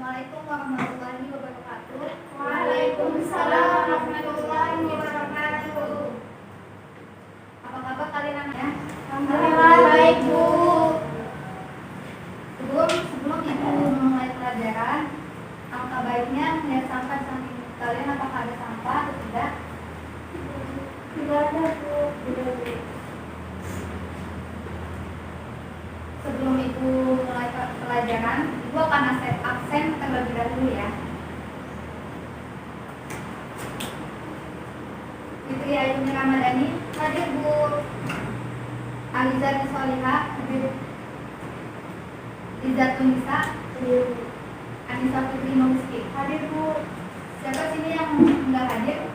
Assalamualaikum warahmatullahi wabarakatuh. Waalaikumsalam warahmatullahi wabarakatuh. Apa kabar kalian anak-anak? Alhamdulillah baik, Bu. Sebelum ibu memulai pelajaran, alangkah baiknya melihat sampah di samping kalian, apakah ada sampah atau tidak? Tidak ada, Bu. Tidak ada. Sebelum ibu mulai pelajaran, ibu akan absen terlebih dahulu ya. Fitri Ayuni Ramadhani hadir, Bu. Alizati Solihah hadir. Izatun Nisa hadir. Anissa Fitri Nuski hadir, Bu. Siapa sini yang enggak hadir?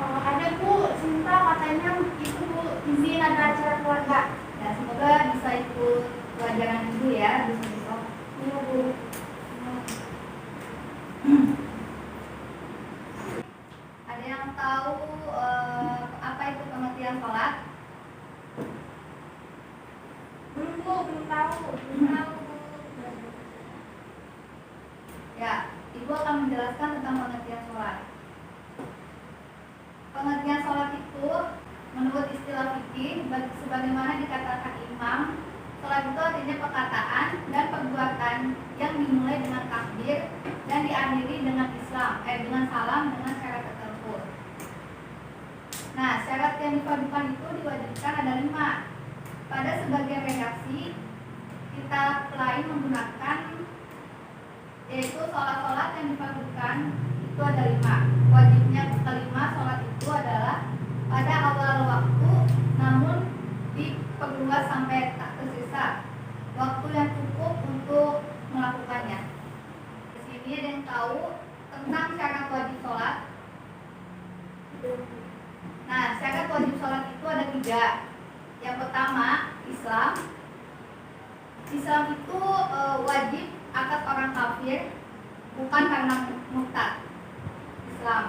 Ada, Bu. Sinta katanya itu izin ada acara keluarga. Ya, semoga bisa ikut pelajaran dulu ya besok. Iya, Bu. Ada yang tahu apa itu pengertian sholat? Belum, Bu. Belum tahu. Belum tahu, Bu. Ya, ibu akan menjelaskan tentang pengertian sholat. Pengertian sholat itu menurut istilah fikih, sebagaimana dikatakan imam, sholat itu artinya perkataan dan perbuatan yang dimulai dengan takbir dan diakhiri dengan dengan salam dengan syarat tertentu. Nah, syarat yang dipadukan itu diwajibkan ada 5. Pada sebagian redaksi, kitab lain menggunakan yaitu sholat-sholat yang dipadukan itu ada 5. Wajibnya kelima sholat itu adalah pada awal waktu, namun diperluas sampai tak tersisa waktu yang cukup untuk melakukannya. Di sini ada yang tahu tentang syarat wajib sholat. Nah, syarat wajib sholat itu ada 3. Yang pertama, Islam. Islam itu wajib atas orang kafir, bukan karena murtad. Islam.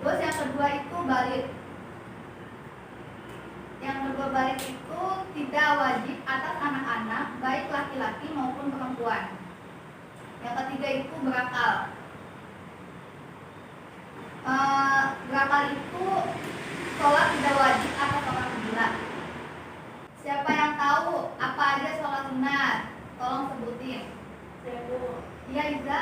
Terus yang kedua itu balik. Yang kedua balik itu tidak wajib atas anak-anak, baik laki-laki maupun perempuan. Yang ketiga itu berakal. Berakal itu sholat tidak wajib atas orang gila. Siapa yang tahu apa aja sholat sunat? Tolong sebutin. Saya, Bu. Iya, Iza.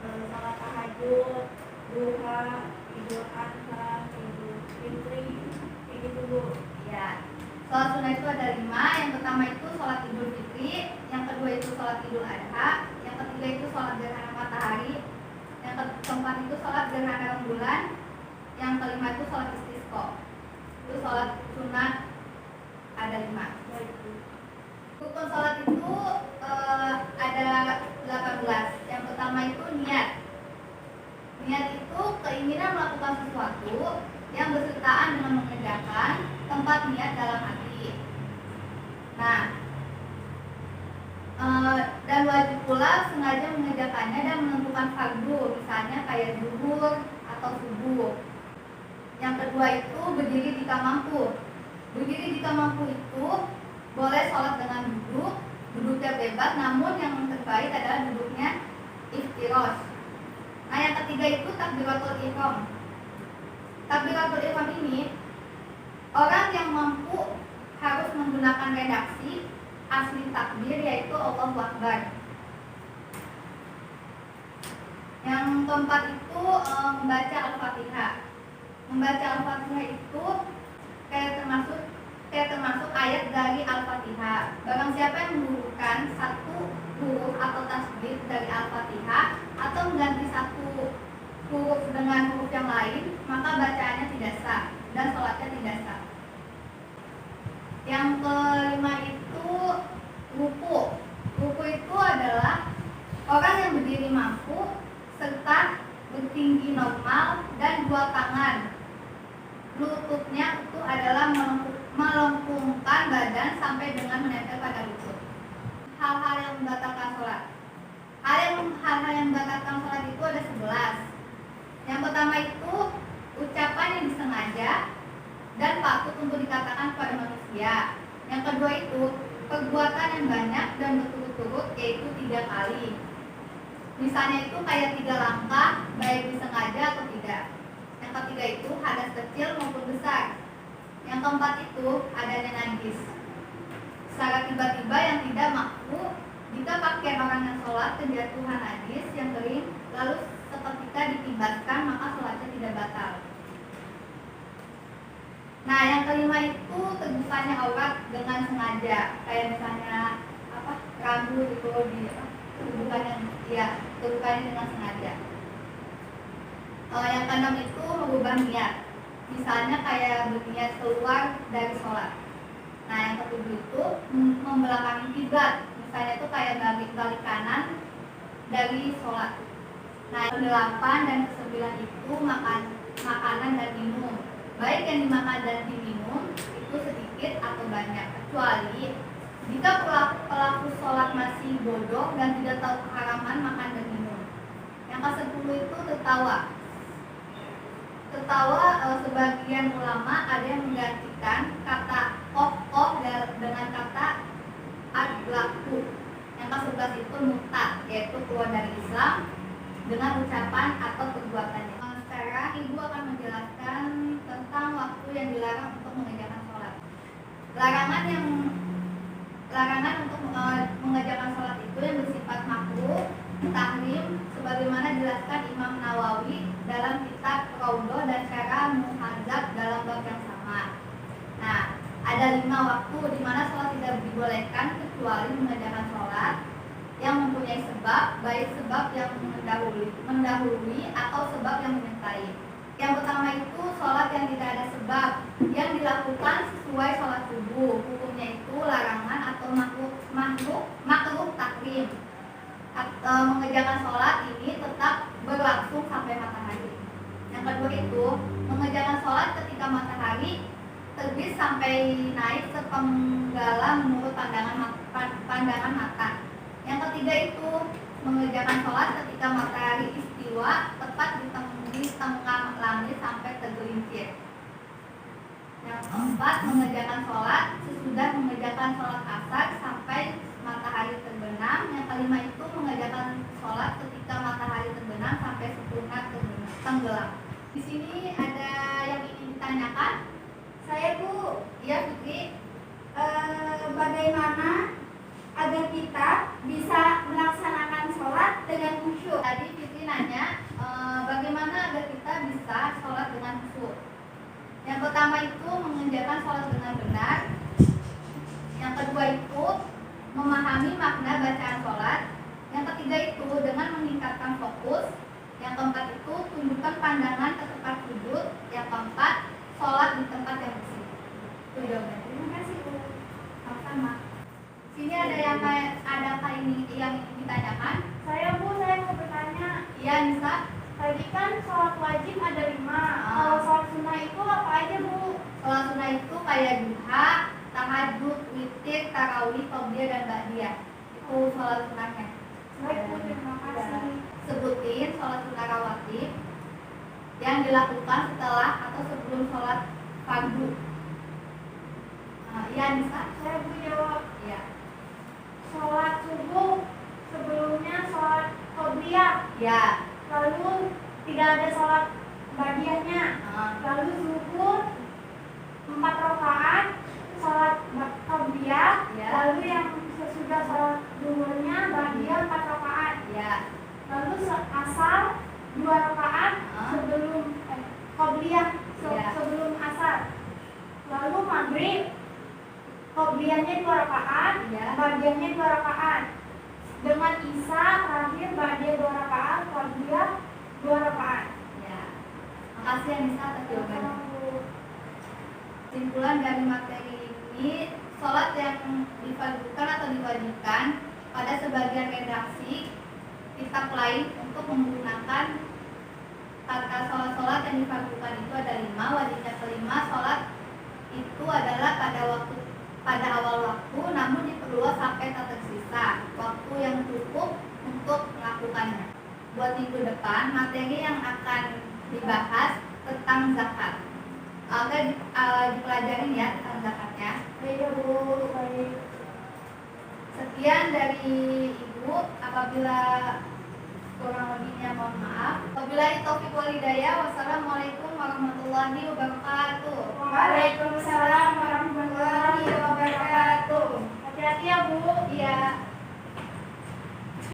Salat tahajud, duha, Idul Adha, Idul Fitri, kayak gitu, Bu. Ya, sholat sunnah itu ada 5. Yang pertama itu sholat Idul Fitri, yang kedua itu sholat Idul Adha, yang ketiga itu sholat gerhana matahari, yang keempat itu sholat gerhana rembulan, yang kelima itu sholat istisqa. Itu sholat sunnah ada 5. Rukun sholat itu ada 18. Yang pertama itu niat. Niat itu keinginan melakukan sesuatu yang bersertaan dengan mengerjakan tempat niat dalam hati. Nah, dan wajib pula sengaja mengerjakannya dan menentukan fardu, misalnya kayak zuhur atau subuh. Yang kedua itu berdiri jika mampu. Berdiri jika mampu itu boleh sholat dengan duduknya bebas, namun yang terbaik adalah duduknya iftirosh. Nah, yang ketiga itu takbiratul ihram. Takbiratul ihram ini orang yang mampu harus menggunakan redaksi asli takbir, yaitu Allahu Akbar. Yang keempat itu membaca Al-Fatihah. Membaca Al-Fatihah itu kayak termasuk ayat dari Al-Fatihah. Barang siapa yang menghurufkan satu huruf atau tasbih dari Al-Fatihah atau mengganti satu huruf dengan huruf yang lain, maka bacaannya tidak sah dan sholatnya tidak sah. Yang kelima itu ruku. Ruku itu adalah orang yang berdiri mampu serta bertinggi normal dan 2 tangan. Lututnya itu adalah melengkungkan badan sampai dengan menempel pada lutut. Hal-hal yang membatalkan sholat. Hal-hal yang membatalkan sholat itu ada 11. Yang pertama itu ucapan yang disengaja dan patut untuk dikatakan kepada manusia. Yang kedua itu perbuatan yang banyak dan berturut-turut, yaitu 3 kali. Misalnya itu kayak 3 langkah, baik disengaja atau tidak. Yang ketiga itu hadas kecil maupun besar. Yang keempat itu adanya najis. Secara tiba-tiba yang tidak mampu jika pakaian orang yang sholat kejatuhan najis yang kering, lalu seketika ditimbaskan, maka sholatnya tidak batal. Nah, yang kelima itu terbukanya aurat dengan sengaja, kayak misalnya rambut itu terbukanya dengan sengaja. Yang keenam itu mengubah niat, misalnya kayak berniat keluar dari sholat. Nah, yang ketujuh itu membelakangi kiblat, misalnya itu kayak balik kanan dari sholat. Nah, yang kedelapan dan kesembilan itu makanan dan minum, baik yang dimakan dan diminum itu sedikit atau banyak, kecuali jika pelaku sholat masih bodoh dan tidak tahu keharaman makan dan minum. Yang ke-10 itu tertawa. Sebagian ulama ada yang menggantikan kata koh dengan kata adlaku. Yang ke-11 itu murtad, yaitu keluar dari Islam dengan ucapan atau perbuatannya. Sekarang ibu akan menjelaskan tentang waktu yang dilarang untuk mengerjakan sholat. Larangan untuk mengerjakan sholat itu yang bersifat makruh, tahrim, sebagaimana dijelaskan Imam Nawawi dalam kitab Raudhah dan Syarah Muhadzab dalam bab yang sama. Nah, ada 5 waktu di mana sholat tidak dibolehkan kecuali mengerjakan sholat yang mempunyai sebab, baik sebab yang mendahului atau sebab yang menyertai. Yang pertama itu sholat yang tidak ada sebab, yang dilakukan sesuai sholat subuh, hukumnya itu larangan atau makruh takrim. Mengerjakan sholat ini tetap berlangsung sampai matahari. Yang kedua itu mengerjakan sholat ketika matahari terbit sampai naik sepenggalan menurut pandangan mata. Yang ketiga itu mengerjakan sholat ketika matahari istiwa tepat di tengah langit sampai tergelincir. Yang keempat mengerjakan sholat sesudah mengerjakan sholat asar sampai matahari terbenam. Yang kelima itu mengerjakan sholat ketika matahari terbenam sampai sempurna tenggelam. Di sini ada yang ingin ditanyakan? Saya Bu, Iya Putri. bagaimana agar kita bisa melaksanakan sholat dengan khusyuk? Tadi Fitri nanya bagaimana agar kita bisa sholat dengan khusyuk. Yang pertama itu mengerjakan sholat dengan benar. Yang kedua itu memahami makna bacaan sholat. Yang ketiga itu dengan meningkatkan fokus. Yang keempat itu tundukkan pandangan ke tempat sujud. Yang keempat sholat di tempat yang bersih. Itu jawabannya. Terima kasih Bu. Sama-sama. Sini adakah ini yang ingin ditanyakan? Saya mau bertanya. Iya Nisa. Tadi kan sholat wajib ada 5. Kalau sholat sunnah itu apa aja Bu? Sholat sunnah itu kayak duha, tahajud, witir, tarawih, qobliyah dan ba'diyah. Itu sholat sunnahnya. Baik Bu, terima kasih. Sebutin sholat sunnah rawatib yang dilakukan setelah atau sebelum sholat fardu. Iya Nisa. Saya Bu jawab. Iya. Sholat subuh sebelumnya sholat qobliyah. Iya. Lalu tidak ada sholat ba'diyahnya. Lalu zuhur 4 rakaat sholat qobliyah. Ya. Lalu yang sesudah sholat zuhurnya ba'diyah 4 rakaat. Iya. Lalu asar 2 rakaat sebelum qobliyah Ya. sebelum asar. Lalu maghrib qobliyahnya 2 rakaat, Ya. ba'diyahnya 2 rakaat. Dengan isya terakhir ba'diyah 2 rakaat, qobliyah 2 rakaat. Ya. Makasih ya Nisa atas jawabannya. Kesimpulan dari materi ini, sholat yang difardukan atau diwajibkan pada sebagian redaksi kitab lain untuk menggunakan kata sholat yang difardukan itu ada 5. Wajibnya kelima, sholat itu adalah pada awal waktu, namun diperluas sampai tak tersisa waktu yang cukup untuk melakukannya. Buat minggu depan, materi yang akan dibahas tentang zakat. Oke, dipelajarin ya tentang zakatnya. Iya Bu, baik. Sekian dari Ibu. Apabila Kurang lebihnya mohon maaf. Wabillahi taufiq wal hidayah. Wassalamualaikum warahmatullahi wabarakatuh.